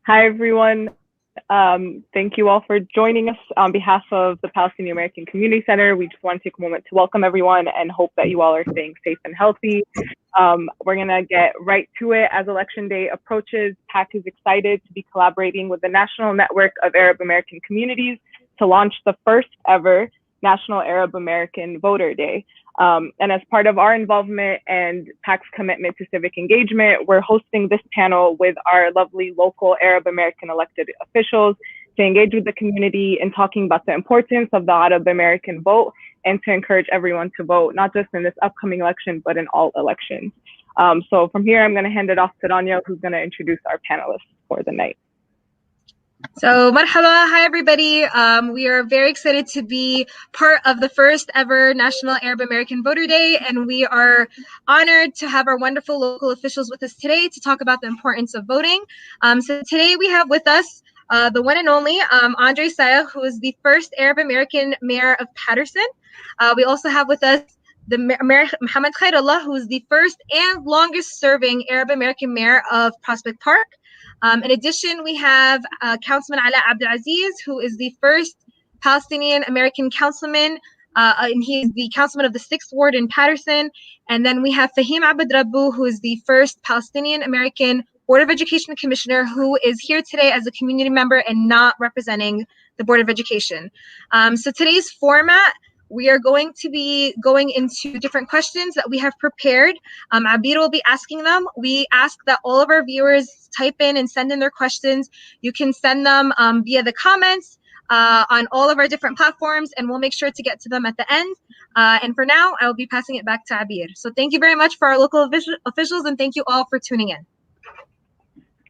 Hi, everyone. Thank you all for joining us on behalf of the Palestinian American Community Center. We just want to take a moment to welcome everyone and hope that you all are staying safe and healthy. We're going to get right to it. As Election Day approaches, PAC is excited to be collaborating with the National Network of Arab American Communities to launch the first ever National Arab American Voter Day. And as part of our involvement and PAC's commitment to civic engagement, we're hosting this panel with our lovely local Arab American elected officials to engage with the community in talking about the importance of the Arab American vote and to encourage everyone to vote, not just in this upcoming election, but in all elections. So from here, I'm going to hand it off to Rania, who's going to introduce our panelists for the night. So, marhaba, hi everybody. We are very excited to be part of the first ever National Arab American Voter Day, and we are honored to have our wonderful local officials with us today to talk about the importance of voting. So today we have with us the one and only Abire Sabbagh, who is the first Arab American mayor of Paterson. We also have with us the Mayor Mohamed Khairullah, who is the first and longest serving Arab American mayor of Prospect Park. In addition, we have Councilman Alaa Abdelaziz, who is the first Palestinian American councilman, and he is the councilman of the 6th Ward in Paterson. And then we have Fahim Abedrabbo, who is the first Palestinian American Board of Education commissioner, who is here today as a community member and not representing the Board of Education. So today's format, we are going to be going into different questions that we have prepared. Abir will be asking them. We ask that all of our viewers type in and send in their questions. You can send them via the comments on all of our different platforms, and we'll make sure to get to them at the end. And for now, I will be passing it back to Abir. So thank you very much for our local officials, and thank you all for tuning in.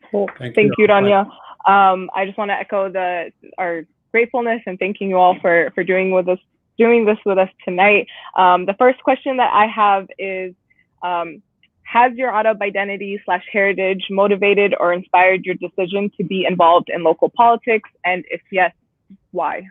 Cool. Thank you, Rania. I just want to echo our gratefulness and thanking you all for doing this with us tonight. The first question that I have is, has your Arab identity / heritage motivated or inspired your decision to be involved in local politics? And if yes, why?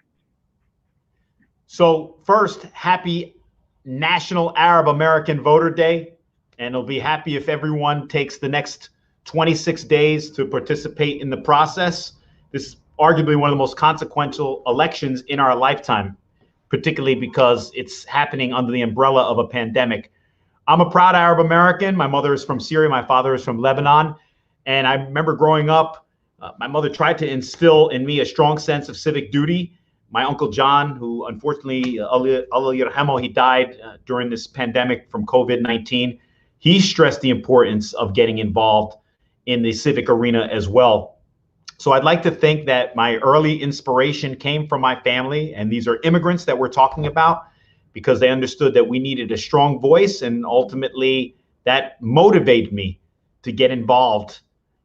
So first, happy National Arab American Voter Day. And I'll be happy if everyone takes the next 26 days to participate in the process. This is arguably one of the most consequential elections in our lifetime, particularly because it's happening under the umbrella of a pandemic. I'm a proud Arab American. My mother is from Syria. My father is from Lebanon. And I remember growing up, my mother tried to instill in me a strong sense of civic duty. My Uncle John, who unfortunately, Allah Yerhamo, he died during this pandemic from COVID-19. He stressed the importance of getting involved in the civic arena as well. So I'd like to think that my early inspiration came from my family, and these are immigrants that we're talking about, because they understood that we needed a strong voice, and ultimately that motivated me to get involved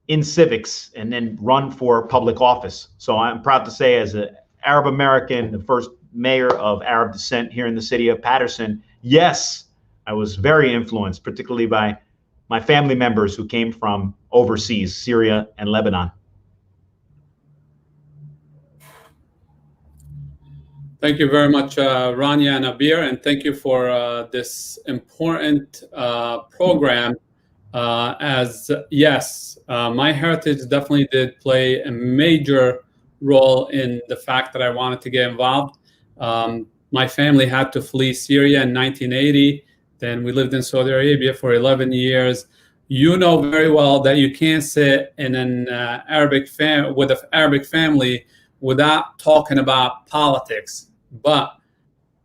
in civics and then run for public office. So I'm proud to say, as an Arab American, the first mayor of Arab descent here in the city of Paterson, yes, I was very influenced, particularly by my family members who came from overseas, Syria and Lebanon. Thank you very much, Rania and Abir, and thank you for this important program. Yes, my heritage definitely did play a major role in the fact that I wanted to get involved. My family had to flee Syria in 1980. Then we lived in Saudi Arabia for 11 years. You know very well that you can't sit in an with an Arabic family without talking about politics. But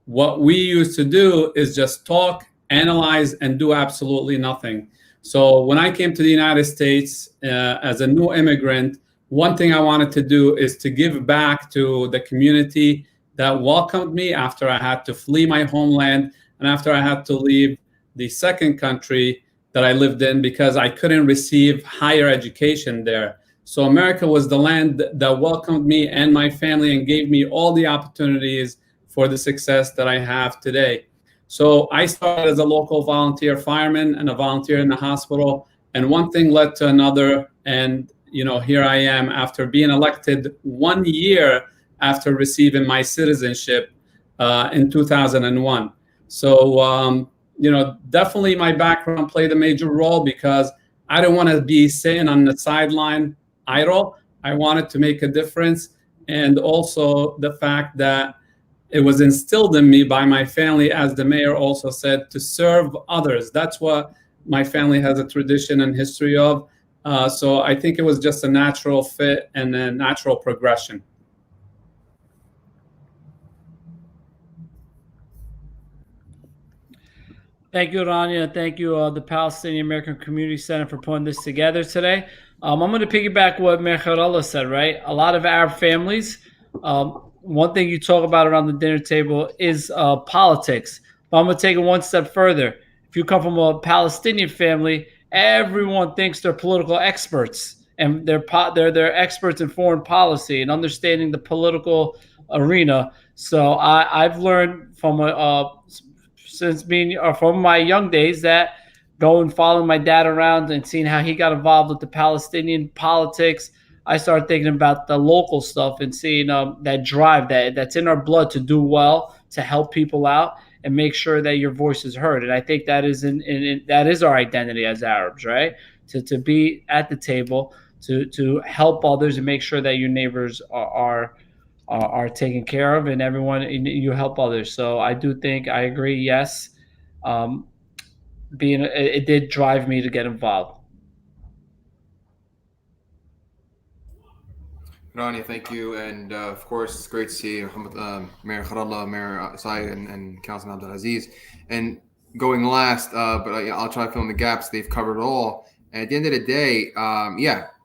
what we used to do is just talk, analyze, and do absolutely nothing. So when I came to the United States as a new immigrant, one thing I wanted to do is to give back to the community that welcomed me after I had to flee my homeland and after I had to leave the second country that I lived in because I couldn't receive higher education there. So America was the land that welcomed me and my family and gave me all the opportunities for the success that I have today. So I started as a local volunteer fireman and a volunteer in the hospital, and one thing led to another. And here I am after being elected 1 year after receiving my citizenship in 2001. So, definitely my background played a major role because I don't want to be sitting on the sideline idle. I wanted to make a difference. And also the fact that it was instilled in me by my family, as the mayor also said, to serve others. That's what my family has a tradition and history of. So I think it was just a natural fit and a natural progression. Thank you, Rania. Thank you, the Palestinian American Community Center, for putting this together today. I'm going to piggyback what Mayor Khairullah said, right? A lot of Arab families, one thing you talk about around the dinner table is politics. But I'm going to take it one step further. If you come from a Palestinian family, everyone thinks they're political experts, and they're experts in foreign policy and understanding the political arena. So I've learned from from my young days that going following my dad around and seeing how he got involved with the Palestinian politics, I started thinking about the local stuff and seeing that drive that's in our blood to do well, to help people out and make sure that your voice is heard. And I think that is that is our identity as Arabs, right? To be at the table, to help others and make sure that your neighbors are taken care of, and everyone, you help others. So I do think, I agree, yes. It did drive me to get involved. Rania, thank you. And of course, it's great to see Mayor Khairullah, Mayor Sayegh, and Councilman Abdelaziz. And going last, but I'll try to fill in the gaps. They've covered it all. And at the end of the day,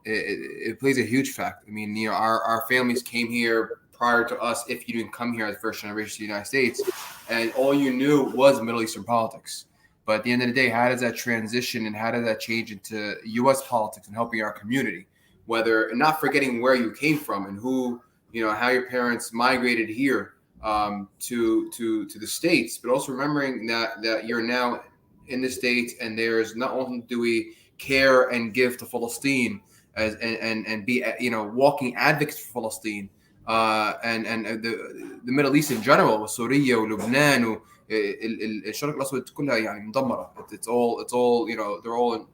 it plays a huge fact. I mean, our families came here prior to us, if you didn't come here as first generation to the United States, and all you knew was Middle Eastern politics. But at the end of the day, how does that transition and how does that change into U.S. politics and helping our community? Whether, and not forgetting where you came from and who, how your parents migrated here to the States, but also remembering that you're now in the States, and there's not only do we care and give to Palestine and be walking advocates for Palestine and the Middle East in general, وسوريا ولبنان الشرق الأسود كلها يعني مدمرة. It's all they're all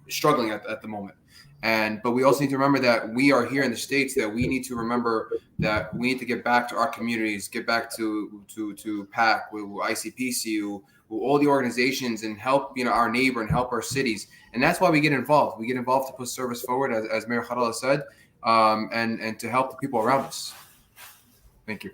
struggling at the moment. But we also need to remember that we are here in the States, that we need to remember that we need to get back to our communities, get back to PAC, with ICPC, with all the organizations, and help our neighbor and help our cities. And that's why we get involved. We get involved to put service forward, as Mayor Khairullah said, and to help the people around us. Thank you.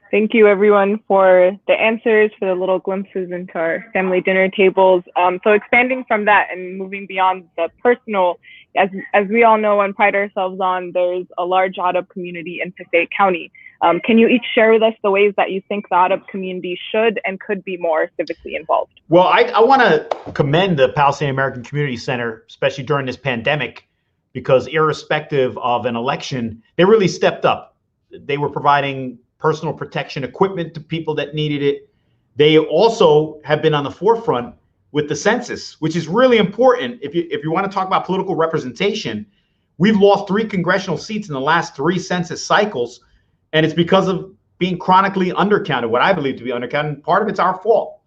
Thank you, everyone, for the answers, for the little glimpses into our family dinner tables. So expanding from that and moving beyond the personal, as we all know and pride ourselves on, there's a large Arab community in Passaic County. Can you each share with us the ways that you think the Arab community should and could be more civically involved? Well, I want to commend the Palestinian American Community Center, especially during this pandemic, because irrespective of an election, they really stepped up. They were providing personal protection equipment to people that needed it. They also have been on the forefront with the census, which is really important. If you want to talk about political representation, we've lost 3 congressional seats in the last 3 census cycles, and it's because of being chronically undercounted, what I believe to be undercounted, and part of it's our fault.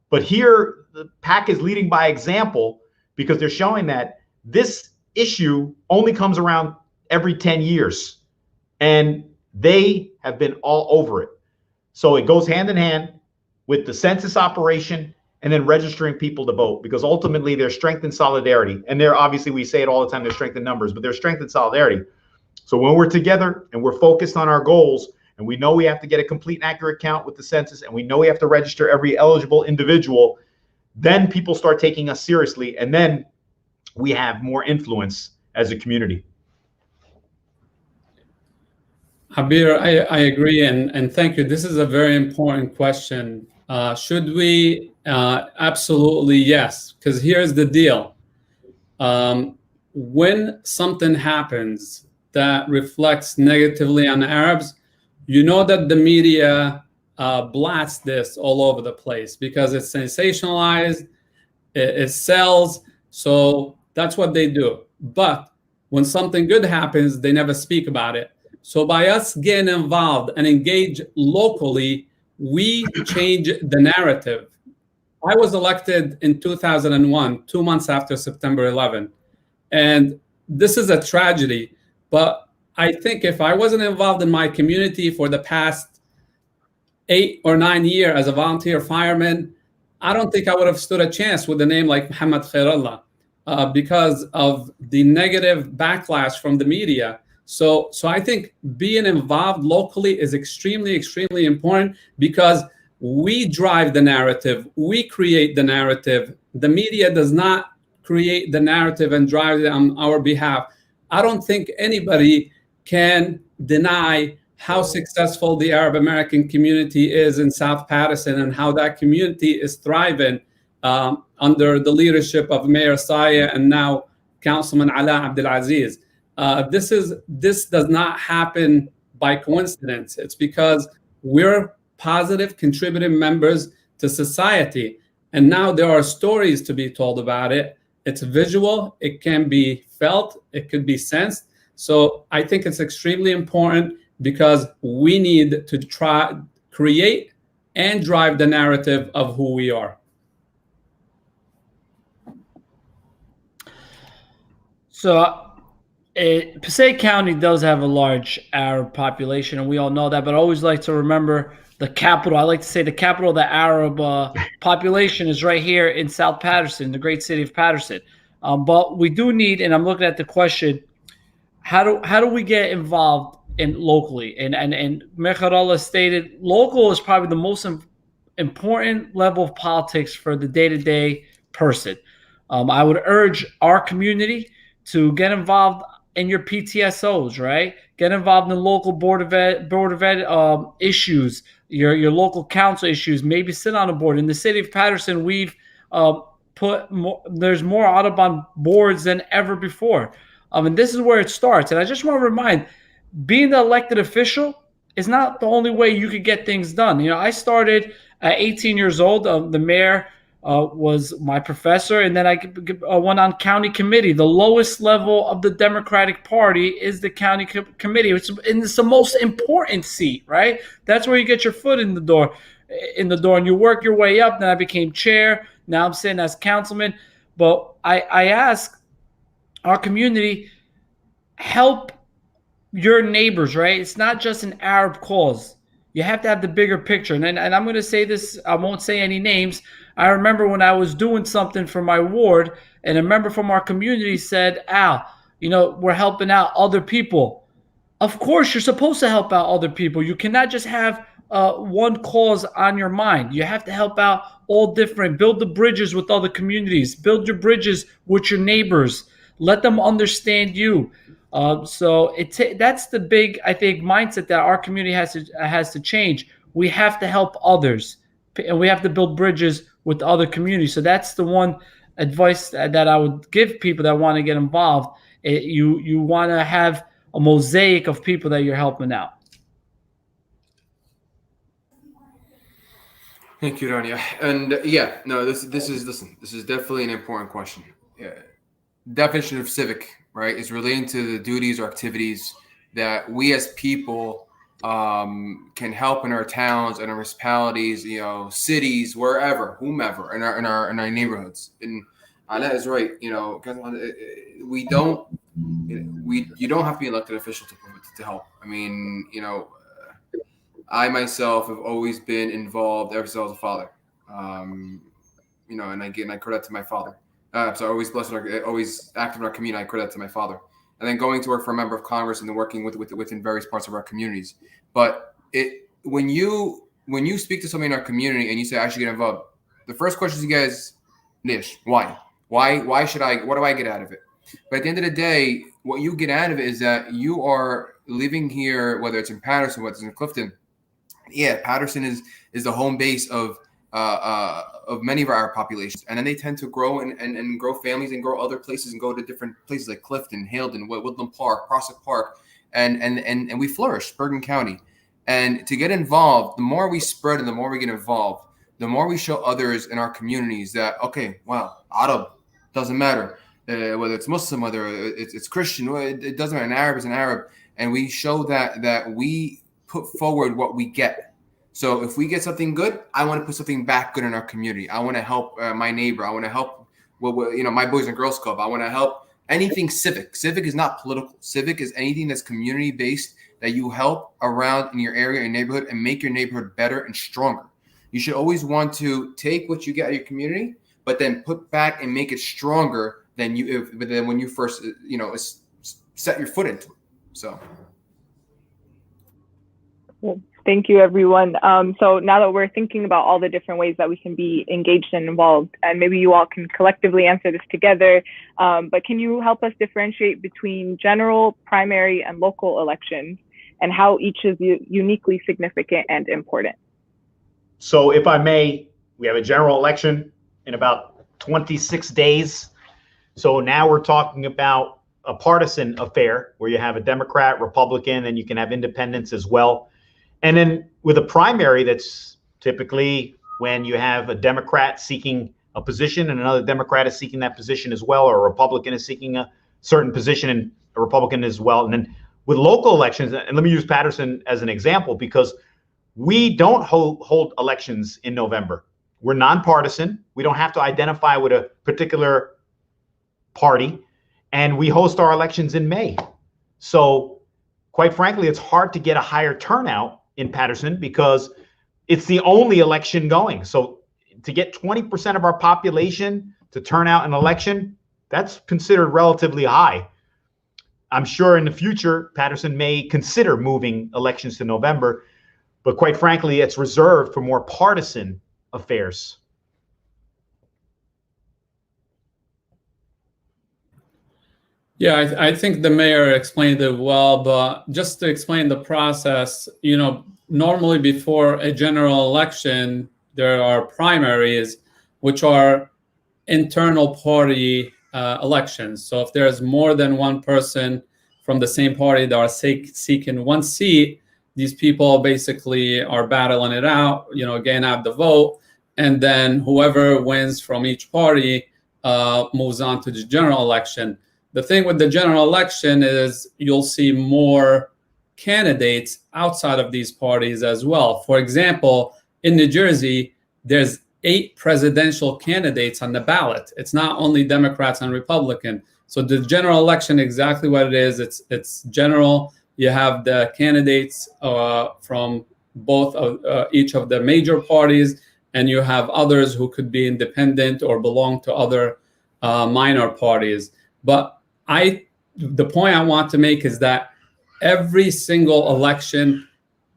But here, the PAC is leading by example, because they're showing that this issue only comes around every 10 years. And they have been all over it. So it goes hand in hand with the census operation and then registering people to vote, because ultimately there's strength in solidarity. And there, obviously, we say it all the time, there's strength in numbers, but there's strength in solidarity. So when we're together and we're focused on our goals, and we know we have to get a complete and accurate count with the census, and we know we have to register every eligible individual, then people start taking us seriously, and then we have more influence as a community. Abire, I agree, and thank you. This is a very important question. Should we? Absolutely yes, because here's the deal. When something happens that reflects negatively on Arabs, you know that the media blasts this all over the place because it's sensationalized, it sells, so that's what they do. But when something good happens, they never speak about it. So by us getting involved and engage locally, we change the narrative I was elected in 2001, 2 months after September 11. And this is a tragedy. But I think if I wasn't involved in my community for the past 8 or 9 years as a volunteer fireman, I don't think I would have stood a chance with a name like Mohamed Khairullah because of the negative backlash from the media. So I think being involved locally is extremely, extremely important because we drive the narrative. We create the narrative. The media does not create the narrative and drive it on our behalf. I don't think anybody can deny how successful the Arab American community is in South Paterson and how that community is thriving under the leadership of Mayor Sayegh and now Councilman Alaa Abdelaziz. This does not happen by coincidence. It's because we're positive contributing members to society. And now there are stories to be told about it. It's visual, it can be felt, it could be sensed. So I think it's extremely important because we need to try create and drive the narrative of who we are. So Passaic County does have a large Arab population, and we all know that, but I always like to remember the capital. I like to say the capital of the Arab population is right here in South Paterson, the great city of Paterson. But we do need, and I'm looking at the question, how do we get involved in locally? And Mayor Khairullah stated local is probably the most important level of politics for the day-to-day person. I would urge our community to get involved in your PTSOs, right? Get involved in the local board of ed issues, your local council issues. Maybe sit on a board. In the city of Paterson, we've there's more Audubon boards than ever before. And this is where it starts. And I just want to remind, being the elected official is not the only way you could get things done. You know, I started at 18 years old. The mayor was my professor, and then I went on county committee. The lowest level of the Democratic Party is the county committee, and it's the most important seat, right? That's where you get your foot in the door, and you work your way up. Then I became chair. Now I'm sitting as councilman. But I ask our community, help your neighbors, right? It's not just an Arab cause. You have to have the bigger picture. And I'm going to say this, I won't say any names. I remember when I was doing something for my ward, and a member from our community said, Al, you know, we're helping out other people. Of course, you're supposed to help out other people. You cannot just have one cause on your mind. You have to help out all different, build the bridges with other communities, build your bridges with your neighbors, let them understand you. So that's the big, I think, mindset that our community has to change. We have to help others, and we have to build bridges with other communities. So that's the one advice that I would give people that want to get involved. You want to have a mosaic of people that you're helping out. Thank you, Rania. And this is definitely an important question. Definition of civic, right, is relating to the duties or activities that we as people can help in our towns and our municipalities, you know, cities, wherever, whomever, in our neighborhoods. And Alaa is right. You know, you don't have to be an elected official to help. I mean, you know, I myself have always been involved ever since I was a father. You know, and I credit that to my father. So always active in our community. I credit that to my father. And then going to work for a member of Congress and then working within various parts of our communities. But when you speak to somebody in our community and you say I should get involved, the first question is, you guys, Nish, why? Why should I? What do I get out of it? But at the end of the day, what you get out of it is that you are living here, whether it's in Paterson, whether it's in Clifton. Yeah, Paterson is the home base of many of our populations, and then they tend to grow and grow families and grow other places and go to different places like Clifton, Haledon, Woodland Park, Prospect Park, and we flourish, Bergen County. And to get involved, the more we spread and the more we get involved, the more we show others in our communities that, okay, wow, Arab doesn't matter, whether it's Muslim, whether it's Christian, it doesn't matter. An Arab is an Arab, and we show that we put forward what we get. So if we get something good, I want to put something back good in our community. I want to help my neighbor. I want to help, my Boys and Girls Club. I want to help anything civic. Civic is not political. Civic is anything that's community based that you help around in your area, your neighborhood, and make your neighborhood better and stronger. You should always want to take what you get out of your community, but then put back and make it stronger than when you first, set your foot into it. So. Thank you, everyone. So now that we're thinking about all the different ways that we can be engaged and involved, and maybe you all can collectively answer this together, but can you help us differentiate between general, primary, and local elections, and how each is uniquely significant and important? So if I may, we have a general election in about 26 days. So now we're talking about a partisan affair where you have a Democrat, Republican, and you can have independents as well. And then with a primary, that's typically when you have a Democrat seeking a position and another Democrat is seeking that position as well, or a Republican is seeking a certain position and a Republican as well. And then with local elections, and let me use Paterson as an example, because we don't hold elections in November. We're nonpartisan. We don't have to identify with a particular party, and we host our elections in May. So quite frankly, it's hard to get a higher turnout in Paterson because it's the only election going. So to get 20% of our population to turn out an election, that's considered relatively high. I'm sure in the future, Paterson may consider moving elections to November, but quite frankly, it's reserved for more partisan affairs. Yeah, I think the mayor explained it well, but just to explain the process, normally before a general election, there are primaries, which are internal party elections. So if there's more than one person from the same party that are seeking one seat, these people basically are battling it out, again, have the vote, and then whoever wins from each party moves on to the general election. The thing with the general election is you'll see more candidates outside of these parties as well. For example, in New Jersey, there's 8 presidential candidates on the ballot. It's not only Democrats and Republican. So the general election, exactly what it is, it's general. You have the candidates from both of each of the major parties, and you have others who could be independent or belong to other minor parties. But the point I want to make is that every single election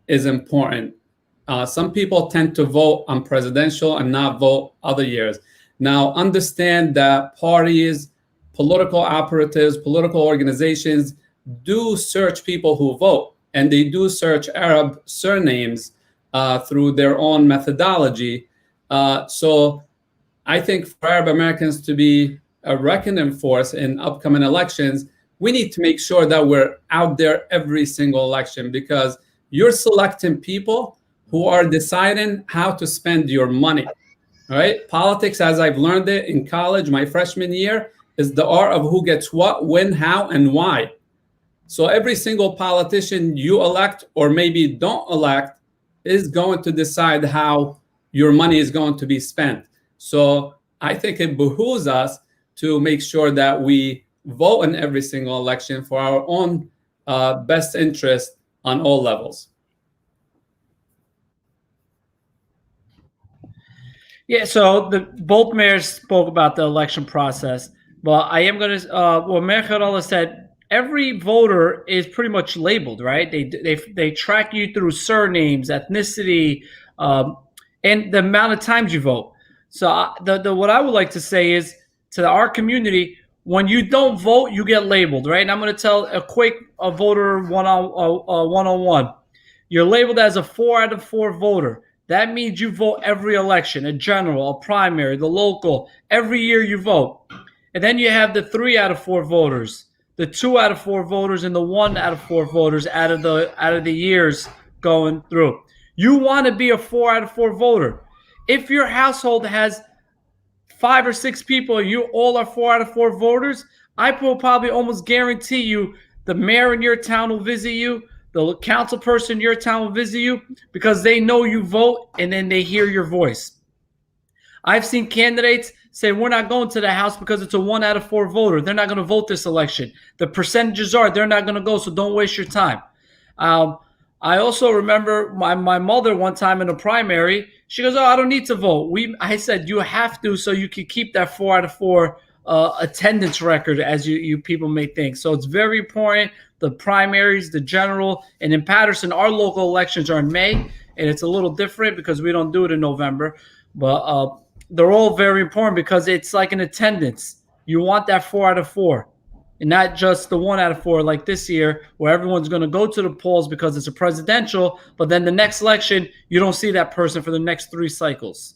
is important. Some people tend to vote on presidential and not vote other years. Now, understand that parties, political operatives, political organizations do search people who vote, and they do search Arab surnames through their own methodology. So I think for Arab Americans to be a reckoning force in upcoming elections, we need to make sure that we're out there every single election, because you're selecting people who are deciding how to spend your money. All right. Politics, as I've learned it in college, my freshman year, is the art of who gets what, when, how, and why. So every single politician you elect or maybe don't elect is going to decide how your money is going to be spent. So I think it behooves us to make sure that we vote in every single election for our own best interest on all levels. Yeah, so both mayors spoke about the election process, but I am going to, Mayor Khairullah said, every voter is pretty much labeled, right? They track you through surnames, ethnicity, and the amount of times you vote. So what I would like to say is to our community, when you don't vote, you get labeled, right? And I'm going to tell a quick voter one-on-one. You're labeled as a 4 out of 4 voter. That means you vote every election, a general, a primary, the local. Every year you vote. And then you have the 3 out of 4 voters, the 2 out of 4 voters, and the 1 out of 4 voters out of the years going through. You want to be a 4 out of 4 voter. If your household has 5 or 6 people and you all are 4 out of 4 voters, I will probably almost guarantee you the mayor in your town will visit you, The council person in your town will visit you because they know you vote and then they hear your voice. I've seen candidates say, we're not going to the House because it's a 1 out of 4 voter. They're not going to vote this election. The percentages are they're not going to go, so don't waste your time. I also remember my mother one time in a primary, she goes, oh, I don't need to vote. I said, you have to so you can keep that 4 out of 4 attendance record, as you people may think. So it's very important. The primaries, the general, and in Patterson, our local elections are in May, and it's a little different because we don't do it in November. But they're all very important because it's like an attendance. You want that 4 out of 4. And not just the 1 out of 4 like this year where everyone's going to go to the polls because it's a presidential, but then the next election, you don't see that person for the next 3 cycles.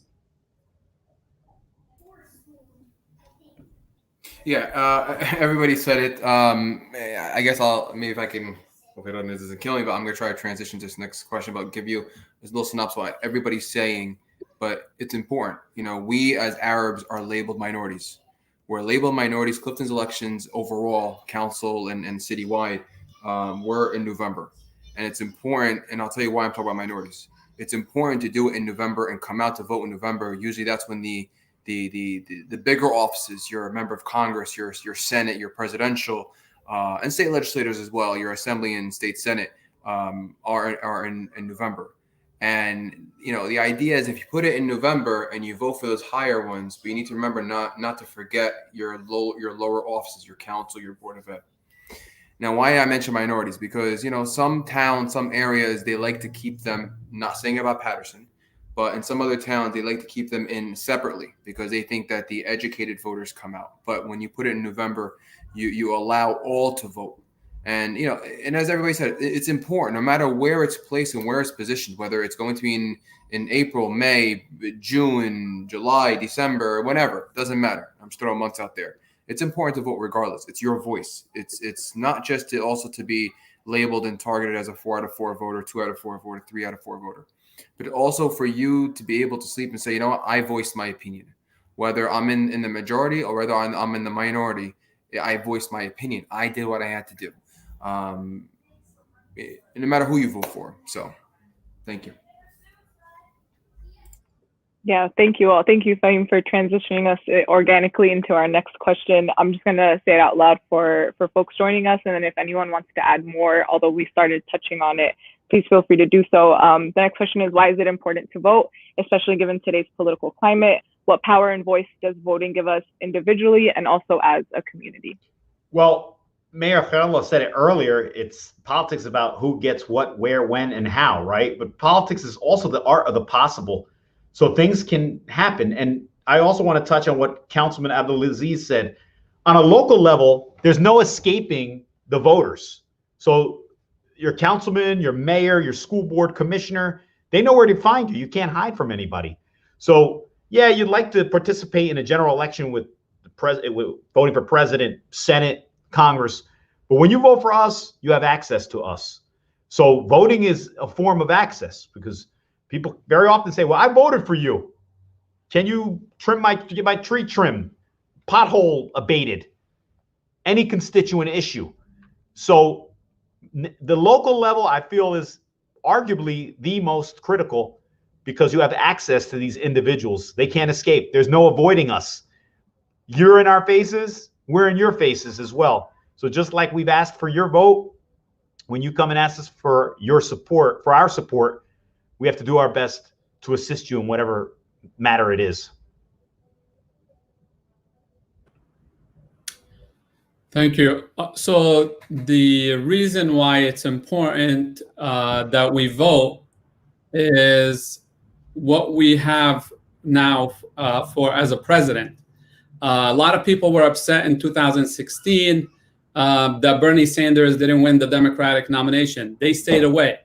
Yeah, everybody said it. I guess maybe if I can, hope it doesn't kill me, but I'm going to try to transition to this next question, but give you this little synopsis of what everybody's saying, but it's important. You know, we as Arabs are labeled minorities. We're labeled minorities. Clifton's elections overall, council and citywide, were in November. And it's important, and I'll tell you why I'm talking about minorities. It's important to do it in November and come out to vote in November. Usually that's when the bigger offices, you're a member of Congress, your Senate, your presidential, and state legislators as well, your assembly and state Senate are in November. And, you know, the idea is if you put it in November and you vote for those higher ones, but you need to remember not to forget your lower offices, your council, your board of ed. Now, why I mention minorities? Because, you know, some towns, some areas, they like to keep them, not saying about Patterson, but in some other towns, they like to keep them in separately because they think that the educated voters come out. But when you put it in November, you allow all to vote. And, you know, and as everybody said, it's important no matter where it's placed and where it's positioned, whether it's going to be in April, May, June, July, December, whenever, doesn't matter. I'm just throwing months out there. It's important to vote regardless. It's your voice. It's not just to be labeled and targeted as a 4 out of 4 voter, 2 out of 4 voter, 3 out of 4 voter, but also for you to be able to sleep and say, you know what, I voiced my opinion, whether I'm in the majority or whether I'm in the minority. I voiced my opinion. I did what I had to do. No matter who you vote for. So thank you. Yeah, thank you all. Thank you, Fahim, for transitioning us organically into our next question. I'm just going to say it out loud for folks joining us. And then if anyone wants to add more, although we started touching on it, please feel free to do so. The next question is, why is it important to vote, especially given today's political climate? What power and voice does voting give us individually and also as a community? Well, Mayor Khairullah said it earlier. It's politics about who gets what, where, when, and how, right? But politics is also the art of the possible. So things can happen. And I also want to touch on what Councilman Abdelaziz said. On a local level, there's no escaping the voters. So your councilman, your mayor, your school board commissioner, they know where to find you. You can't hide from anybody. So yeah, you'd like to participate in a general election with voting for president, Senate, Congress. But when you vote for us, you have access to us. So voting is a form of access because people very often say, well, I voted for you. Can you get my tree trimmed, pothole abated, any constituent issue? So the local level, I feel, is arguably the most critical because you have access to these individuals. They can't escape. There's no avoiding us. You're in our faces. We're in your faces as well. So just like we've asked for your vote, when you come and ask us for your support, for our support, we have to do our best to assist you in whatever matter it is. Thank you. So the reason why it's important that we vote is what we have now for as a president. A lot of people were upset in 2016 that Bernie Sanders didn't win the Democratic nomination. They stayed away.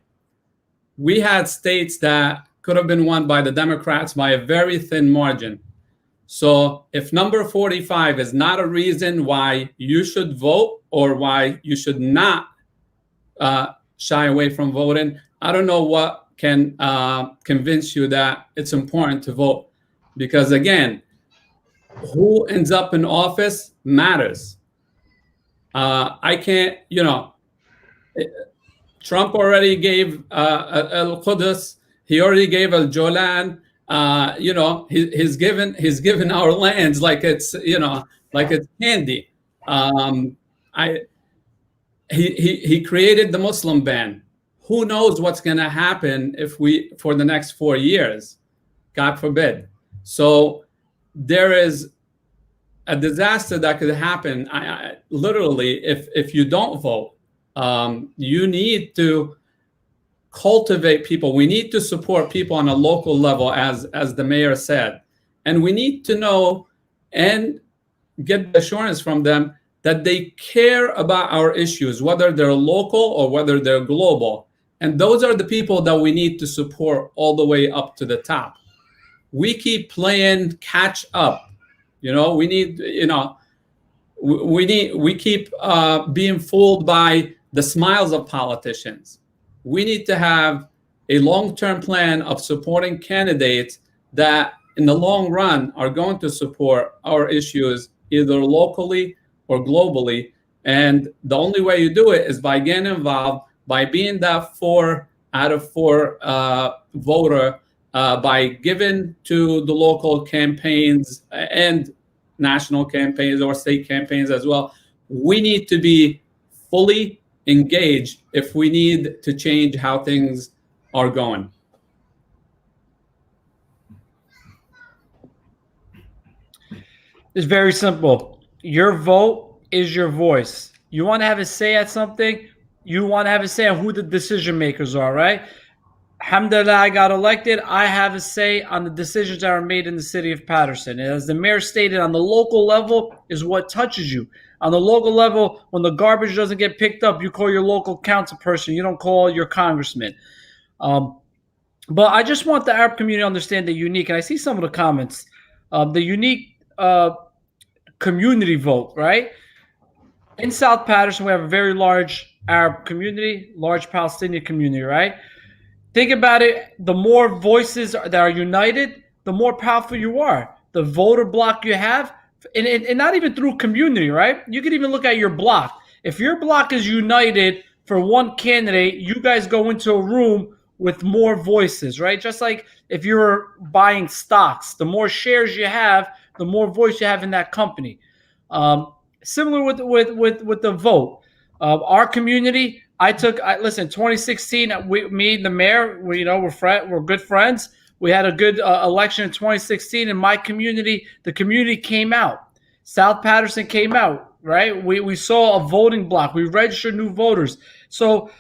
We had states that could have been won by the Democrats by a very thin margin. So if number 45 is not a reason why you should vote or why you should not shy away from voting, I don't know what can convince you that it's important to vote. Because again, who ends up in office matters. I can't, Trump already gave Al Qudus. He already gave Al Jolan. He's given our lands like it's like it's candy. He created the Muslim ban. Who knows what's going to happen for the next 4 years? God forbid. So there is a disaster that could happen. Literally, if you don't vote, you need to cultivate people. We need to support people on a local level, as the mayor said, and we need to know and get the assurance from them that they care about our issues, whether they're local or whether they're global. And those are the people that we need to support all the way up to the top. We keep playing catch up. We keep being fooled by the smiles of politicians. We need to have a long-term plan of supporting candidates that in the long run are going to support our issues either locally or globally. And the only way you do it is by getting involved, by being that 4 out of 4 voter, by giving to the local campaigns and national campaigns or state campaigns as well. We need to be fully engaged if we need to change how things are going. It's very simple. Your vote is your voice. You want to have a say at something, you want to have a say on who the decision makers are, right? Alhamdulillah, I got elected. I have a say on the decisions that are made in the city of Paterson. And as the mayor stated, on the local level is what touches you. On the local level, when the garbage doesn't get picked up, you call your local council person. You don't call your congressman. But I just want the Arab community to understand the unique, and I see some of the comments, the unique community vote, right? In South Paterson, we have a very large Arab community, large Palestinian community, right? Think about it. The more voices that are united, the more powerful you are. The voter block you have, and not even through community, right? You could even look at your block. If your block is united for one candidate, you guys go into a room with more voices, right? Just like if you're buying stocks, the more shares you have, the more voice you have in that company. Similar with the vote. Our community, listen, 2016, me and the mayor, we're good friends. We had a good election in 2016 in my community. The community came out. South Paterson came out, right? We saw a voting block. We registered new voters. So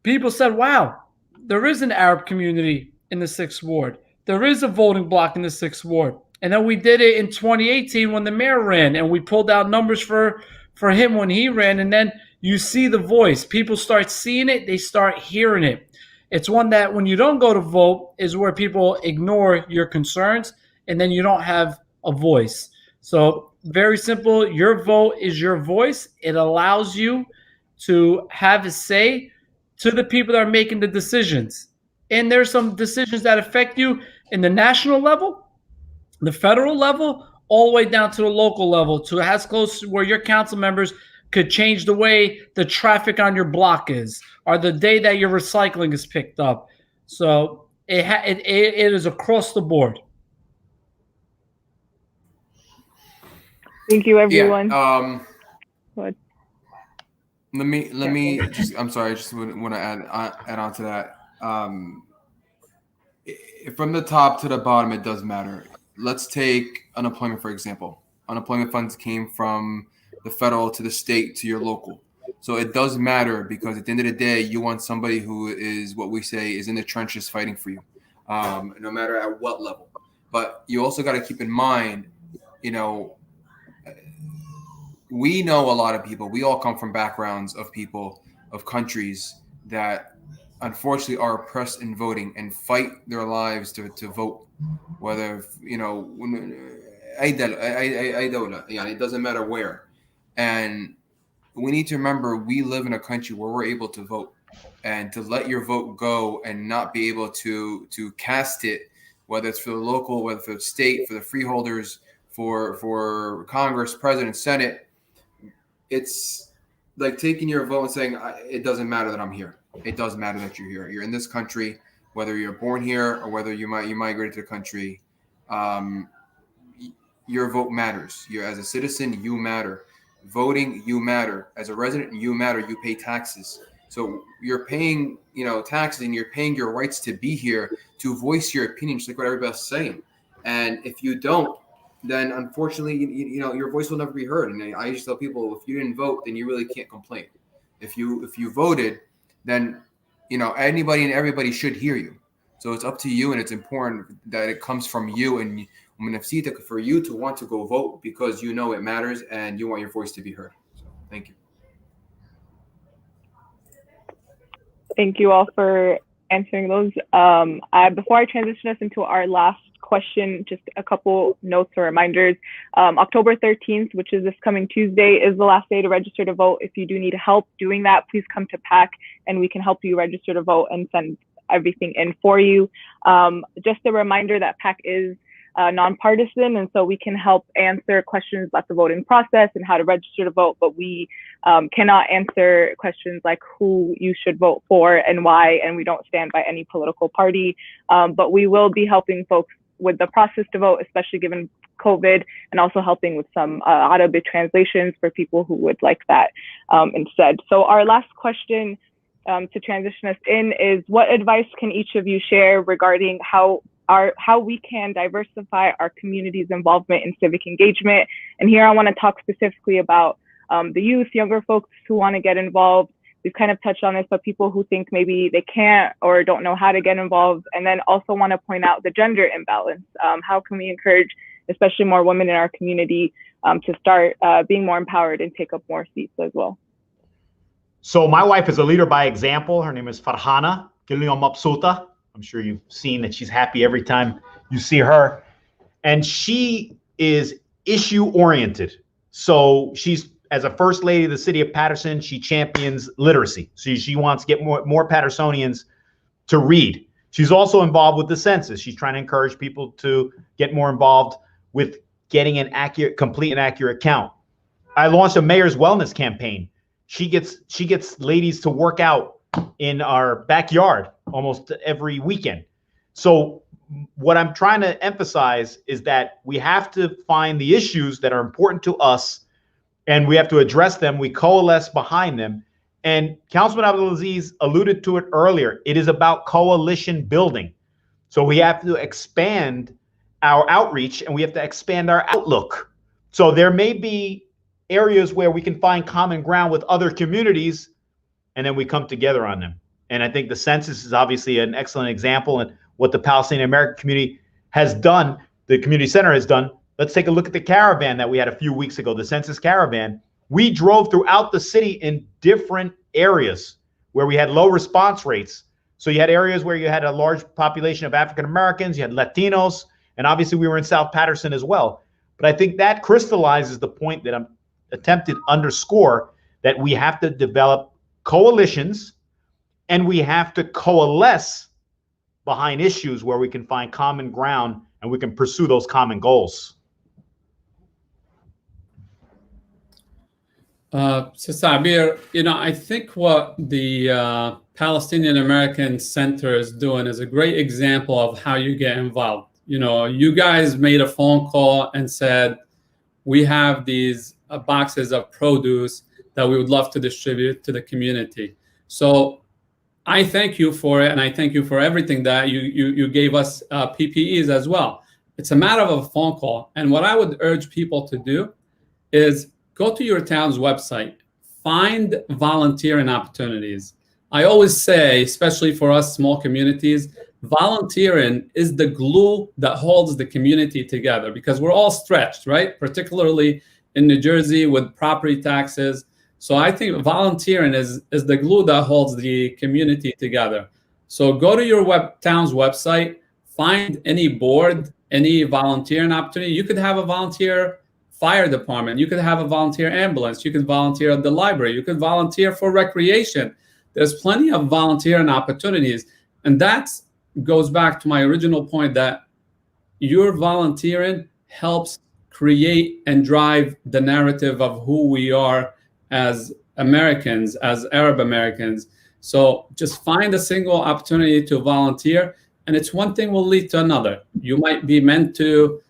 people said, wow, there is an Arab community in the 6th Ward. There is a voting block in the 6th Ward. And then we did it in 2018 when the mayor ran, and we pulled out numbers for him when he ran. And then you see the voice. People start seeing it. They start hearing it. It's one that when you don't go to vote is where people ignore your concerns, and then you don't have a voice. So very simple. Your vote is your voice. It allows you to have a say to the people that are making the decisions. And there's some decisions that affect you in the national level, the federal level, all the way down to the local level, to as close to where your council members could change the way the traffic on your block is, or the day that your recycling is picked up. So it is across the board. Thank you, everyone. Yeah, let me just, I'm sorry, I just want to add on to that. From the top to the bottom, it does matter. Let's take unemployment, for example. Unemployment funds came from the federal to the state to your local. So it does matter, because at the end of the day, you want somebody who is, what we say, is in the trenches fighting for you, no matter at what level. But you also got to keep in mind, we know a lot of people. We all come from backgrounds of people, of countries that unfortunately are oppressed in voting and fight their lives to vote. Whether, it doesn't matter where. And we need to remember, we live in a country where we're able to vote, and to let your vote go and not be able to cast it, whether it's for the local, whether for the state, for the freeholders, for Congress, President, Senate. It's like taking your vote and saying, it doesn't matter that I'm here. it does matter that you're here. You're in this country, whether you're born here or whether you migrated to the country. Your vote matters. You, as a citizen, you matter. Voting, you matter. As a resident, you matter. You pay taxes. So you're paying, taxes, and you're paying your rights to be here, to voice your opinion, just like what everybody's saying. And if you don't, then unfortunately, your voice will never be heard. And I just tell people, if you didn't vote, then you really can't complain. If you voted, then anybody and everybody should hear you. So it's up to you, and it's important that it comes from you, and for you to want to go vote because it matters and you want your voice to be heard. So thank you. Thank you all for answering those. Before I transition us into our last question, just a couple notes or reminders. October 13th, which is this coming Tuesday, is the last day to register to vote. If you do need help doing that, please come to PAC and we can help you register to vote and send everything in for you. Just a reminder that PAC is nonpartisan, and so we can help answer questions about the voting process and how to register to vote, but we cannot answer questions like who you should vote for and why, and we don't stand by any political party. But we will be helping folks with the process to vote, especially given COVID, and also helping with some Arabic translations for people who would like that instead. So our last question to transition us in is, what advice can each of you share regarding how we can diversify our community's involvement in civic engagement? And here I want to talk specifically about the youth, younger folks who want to get involved. We've kind of touched on this, but people who think maybe they can't or don't know how to get involved. And then also want to point out the gender imbalance. How can we encourage, especially more women in our community, to start being more empowered and take up more seats as well? So my wife is a leader by example. Her name is Farhana Gilliam Mabsuta. I'm sure you've seen that she's happy every time you see her. And she is issue oriented. So she's, as a first lady of the city of Paterson, she champions literacy. So she wants to get more Pattersonians to read. She's also involved with the census. She's trying to encourage people to get more involved with getting an complete and accurate count. I launched a mayor's wellness campaign. She gets ladies to work out in our backyard almost every weekend. So what I'm trying to emphasize is that we have to find the issues that are important to us, and we have to address them. We coalesce behind them. And Councilman Abdelaziz alluded to it earlier. It is about coalition building. So we have to expand our outreach, and we have to expand our outlook. So there may be areas where we can find common ground with other communities, and then we come together on them. And I think the census is obviously an excellent example, and what the Palestinian American community has done, the community center has done. Let's take a look at the caravan that we had a few weeks ago, the census caravan. We drove throughout the city in different areas where we had low response rates. So you had areas where you had a large population of African Americans, you had Latinos, and obviously we were in South Paterson as well. But I think that crystallizes the point that I'm attempting to underscore, that we have to develop coalitions and we have to coalesce behind issues where we can find common ground and we can pursue those common goals. Sister Abire, I think what the Palestinian American Center is doing is a great example of how you get involved. You guys made a phone call and said, we have these boxes of produce that we would love to distribute to the community. So I thank you for it, and I thank you for everything that you gave us, PPEs as well. It's a matter of a phone call. And what I would urge people to do is go to your town's website, find volunteering opportunities. I always say, especially for us small communities, volunteering is the glue that holds the community together, because we're all stretched, right? Particularly in New Jersey with property taxes. So I think volunteering is the glue that holds the community together. So go to your town's website, find any board, any volunteering opportunity. You could have a volunteer fire department. You could have a volunteer ambulance. You could volunteer at the library. You could volunteer for recreation. There's plenty of volunteering opportunities. And that goes back to my original point that your volunteering helps create and drive the narrative of who we are as Americans, as Arab Americans. So just find a single opportunity to volunteer, and it's one thing will lead to another. You might be meant to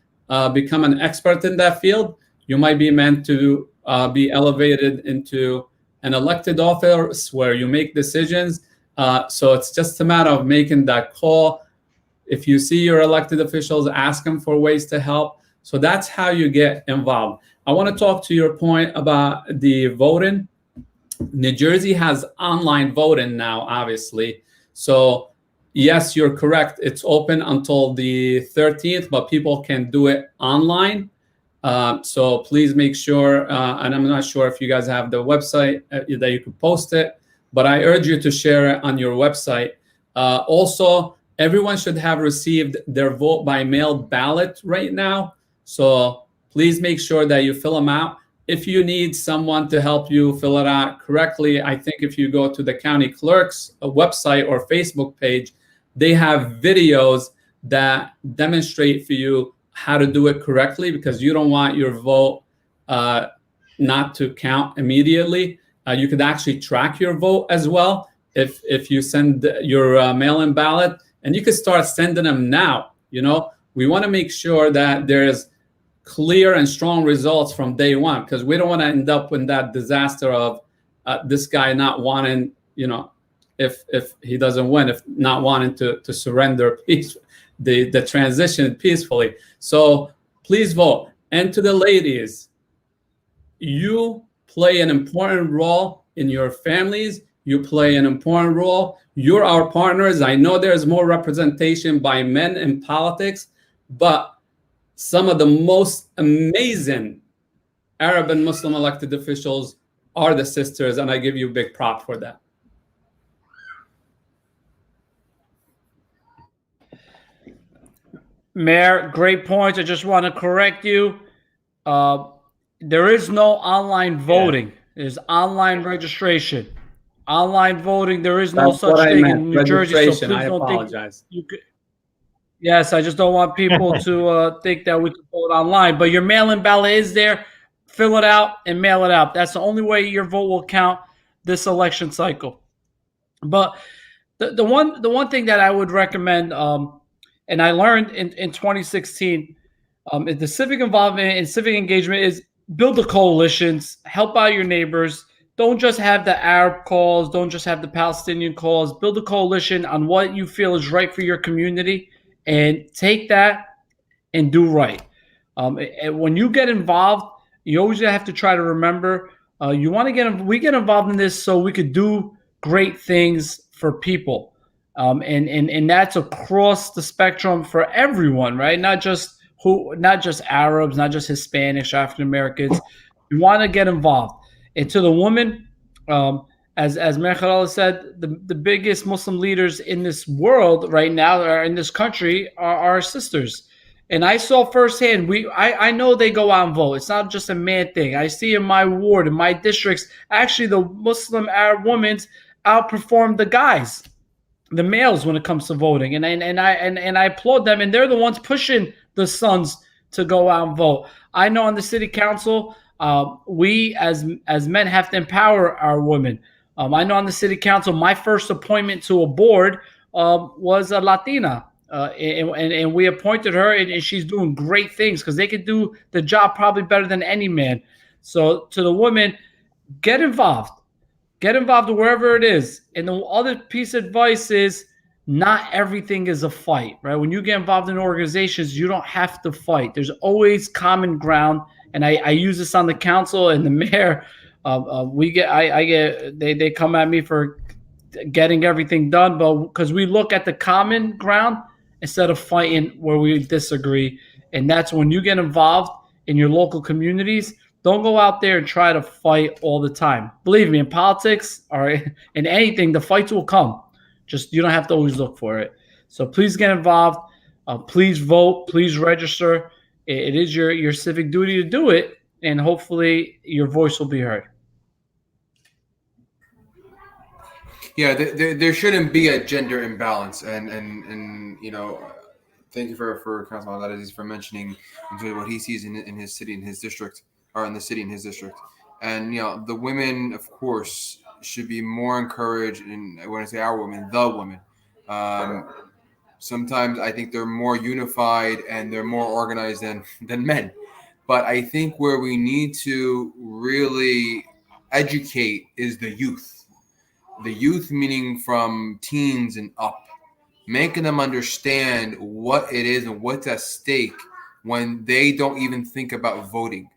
become an expert in that field. You might be meant to be elevated into an elected office where you make decisions. So it's just a matter of making that call. If you see your elected officials, ask them for ways to help. So that's how you get involved. I want to talk to your point about the voting. New Jersey has online voting now, obviously. So yes, you're correct. It's open until the 13th, but people can do it online. So please make sure, and I'm not sure if you guys have the website that you could post it, but I urge you to share it on your website. Also, everyone should have received their vote by mail ballot right now. So please make sure that you fill them out. If you need someone to help you fill it out correctly, I think if you go to the county clerk's website or Facebook page, they have videos that demonstrate for you how to do it correctly, because you don't want your vote not to count immediately. You could actually track your vote as well if you send your mail-in ballot, and you could start sending them now. You know, we want to make sure that there's clear and strong results from day one, because we don't want to end up in that disaster of this guy not wanting, you know, if he doesn't win, if not wanting to surrender the transition peacefully. So please vote. And to the ladies, you play an important role in your families. You play an important role. You're our partners. I know there's more representation by men in politics, but some of the most amazing Arab and Muslim elected officials are the sisters, and I give you a big prop for that. Mayor, great points. I just want to correct you. There is no online voting. There's online registration. Online voting, there is no such thing in New Jersey. So please I apologize. Yes, I just don't want people to think that we can vote online. But your mail-in ballot is there. Fill it out and mail it out. That's the only way your vote will count this election cycle. But the one thing that I would recommend, and I learned in 2016, the civic involvement and civic engagement is build the coalitions, help out your neighbors. Don't just have the Arab calls. Don't just have the Palestinian calls. Build a coalition on what you feel is right for your community, and take that and do right. And when you get involved, you always have to try to remember we get involved in this so we could do great things for people. And that's across the spectrum for everyone, right? Not just Arabs, not just Hispanics, African Americans. You want to get involved. And to the women, as Mayor Khairullah said, the biggest Muslim leaders in this world right now, or in this country, are our sisters. And I saw firsthand, I know they go out and vote. It's not just a man thing. I see in my ward, in my districts, actually the Muslim Arab women outperform the guys, the males, when it comes to voting. And I applaud them, and they're the ones pushing the sons to go out and vote. I know on the city council, we as men have to empower our women. I know on the city council, my first appointment to a board was a Latina, and we appointed her, and she's doing great things because they could do the job probably better than any man. So to the women, get involved wherever it is. And the other piece of advice is, not everything is a fight, right? When you get involved in organizations, you don't have to fight. There's always common ground. And I use this on the council and the mayor. They come at me for getting everything done, but because we look at the common ground instead of fighting where we disagree. And that's when you get involved in your local communities. Don't go out there and try to fight all the time. Believe me, in politics or in anything, the fights will come. Just you don't have to always look for it. So please get involved. Please vote. Please register. It is your civic duty to do it, and hopefully your voice will be heard. Yeah, there shouldn't be a gender imbalance, and you know, thank you for Councilman Abdelaziz for mentioning what he sees in his city, in his district, or in the city in his district. And you know, the women, of course, should be more encouraged. And when I say our women, the women, sometimes I think they're more unified and they're more organized than men. But I think where we need to really educate is the youth. The youth, meaning from teens and up, making them understand what it is and what's at stake when they don't even think about voting.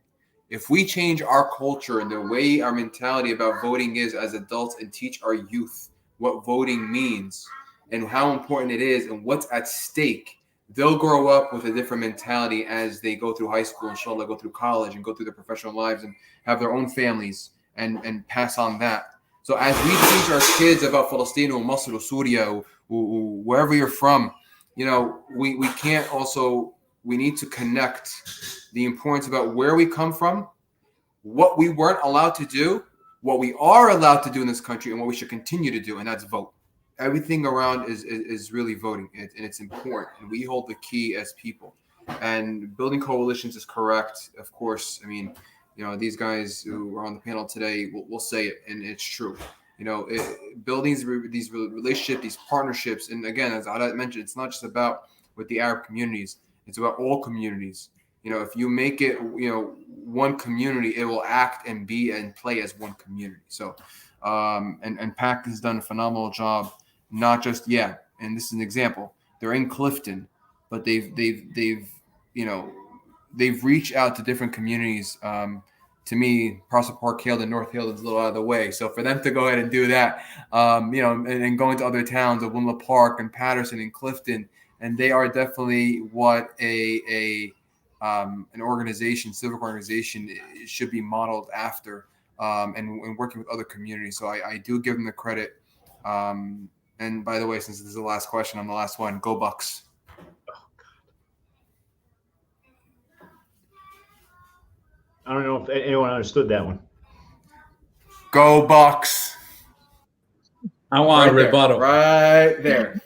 If we change our culture and the way our mentality about voting is as adults and teach our youth what voting means and how important it is and what's at stake, they'll grow up with a different mentality as they go through high school, inshallah, go through college and go through their professional lives and have their own families and pass on that. So as we teach our kids about Palestine or Masr or Syria or wherever you're from, you know, we can't also, we need to connect the importance about where we come from, what we weren't allowed to do, what we are allowed to do in this country, and what we should continue to do, and that's vote. Everything around is really voting, and it's important, and we hold the key as people. And building coalitions is correct, of course. I mean, you know, these guys who are on the panel today will say it, and it's true. You know, building these relationships, these partnerships, and again, as Alaa mentioned, it's not just about with the Arab communities; it's about all communities. You know, if you make it, you know, one community, it will act and be and play as one community. So, and PAC has done a phenomenal job. Not just and this is an example. They're in Clifton, but they've reached out to different communities. To me, Prospect Park, Haledon, North Haledon's a little out of the way. So for them to go ahead and do that, and going to other towns of Winla Park and Patterson and Clifton, and they are definitely what an organization, civic organization, should be modeled after, and working with other communities. So I do give them the credit. And by the way, since this is the last question, I'm the last one. Go Bucks. I don't know if anyone understood that one. Go Bucks. I want a rebuttal. Right there.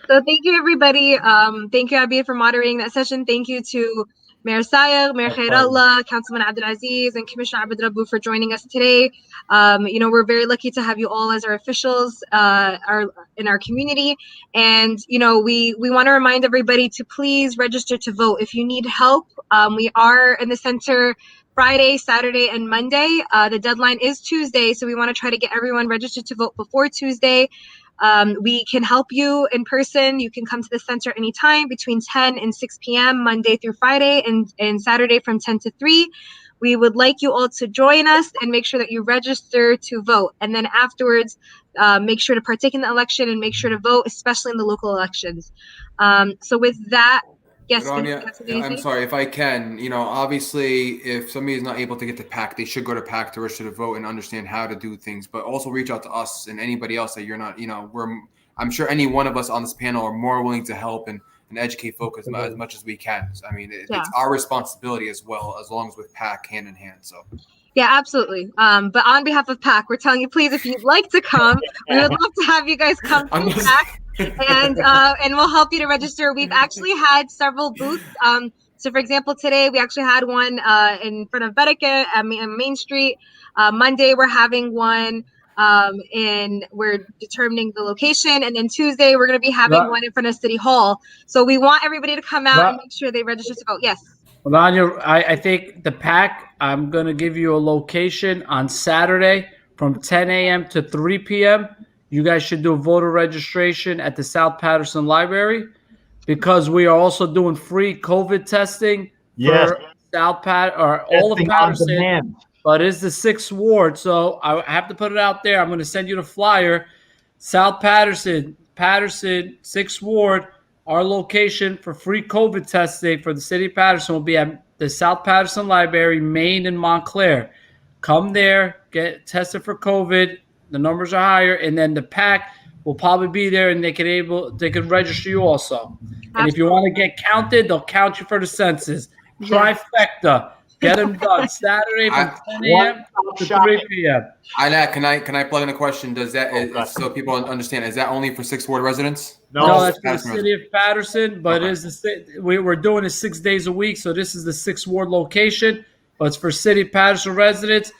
So thank you, everybody. Thank you, Abir, for moderating that session. Thank you to Mayor Sayegh, Mayor Khairullah, Councilman Abdelaziz, and Commissioner Abedrabbo for joining us today. We're very lucky to have you all as our officials in our community. And, we want to remind everybody to please register to vote. If you need help, we are in the center Friday, Saturday, and Monday. The deadline is Tuesday, so we want to try to get everyone registered to vote before Tuesday. We can help you in person. You can come to the center anytime between 10 and 6 p.m. Monday through Friday, and Saturday from 10 to 3. We would like you all to join us and make sure that you register to vote. And then afterwards, make sure to partake in the election and make sure to vote, especially in the local elections. So with that, yes. I'm sorry if I can. Obviously, if somebody is not able to get to PAC, they should go to PAC to register to vote and understand how to do things. But also reach out to us and anybody else that you're not. I'm sure any one of us on this panel are more willing to help and educate folks as much as we can. I mean, it's our responsibility as well, as long as with PAC hand in hand. So. Yeah, absolutely. But on behalf of PAC, we're telling you, please, if you'd like to come, we would love to have you guys come to PAC. And we'll help you to register. We've actually had several booths. So, for example, today we actually had one in front of Bereke on Main Street. Monday we're having one we're determining the location, and then Tuesday we're going to be having one in front of City Hall. So we want everybody to come out and make sure they register to vote. Yes. Well, I think the PAC, I'm going to give you a location on Saturday from 10 a.m. to 3 p.m. You guys should do voter registration at the South Patterson Library, because we are also doing free COVID testing for South Pat or all of Patterson. But it's the 6th ward, so I have to put it out there. I'm going to send you the flyer. South Patterson, 6th ward. Our location for free COVID testing for the city of Patterson will be at the South Patterson Library, Main and Montclair. Come there, get tested for COVID. The numbers are higher, and then the PAC will probably be there, and they could register you also. And if you want to get counted, they'll count you for the census. Trifecta. Get them done Saturday from 10 a.m. to 3 p.m. Alaa, can I plug in a question? Does that so people understand? Is that only for 6th ward residents? No, that's for the city of Patterson. But we're doing it 6 days a week, so this is the 6th ward location. But it's for city of Patterson residents.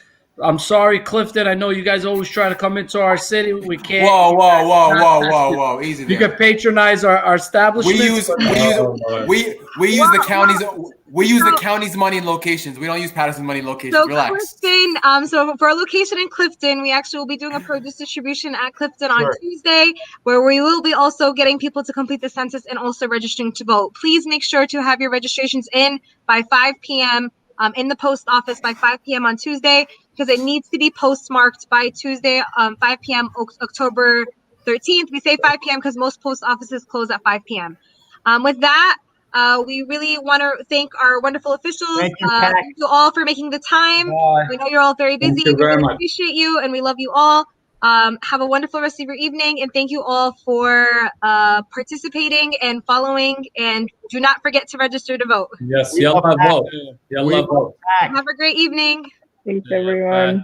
I'm sorry, Clifton. I know you guys always try to come into our city. We can't. Whoa. Easy there. You can patronize our establishment. We use the county's. We use the county's money in locations. We don't use Patterson's money in locations. So Relax. Clifton, so for our location in Clifton, we actually will be doing a produce distribution at Clifton on Tuesday, where we will be also getting people to complete the census and also registering to vote. Please make sure to have your registrations in by 5 p.m. In the post office by 5 p.m. on Tuesday, because it needs to be postmarked by Tuesday, 5 p.m. October 13th. We say 5 p.m. because most post offices close at 5 p.m. With that, we really want to thank our wonderful officials. Thank you, thank you all for making the time. Bye. We know you're all very busy. Thank you We very really much. appreciate you, and we love you all. Have a wonderful rest of your evening, and thank you all for participating and following. And do not forget to register to vote. Yes, We love yalla that. vote. Yalla vote. Have a great evening. Thanks, Yeah, everyone. bye.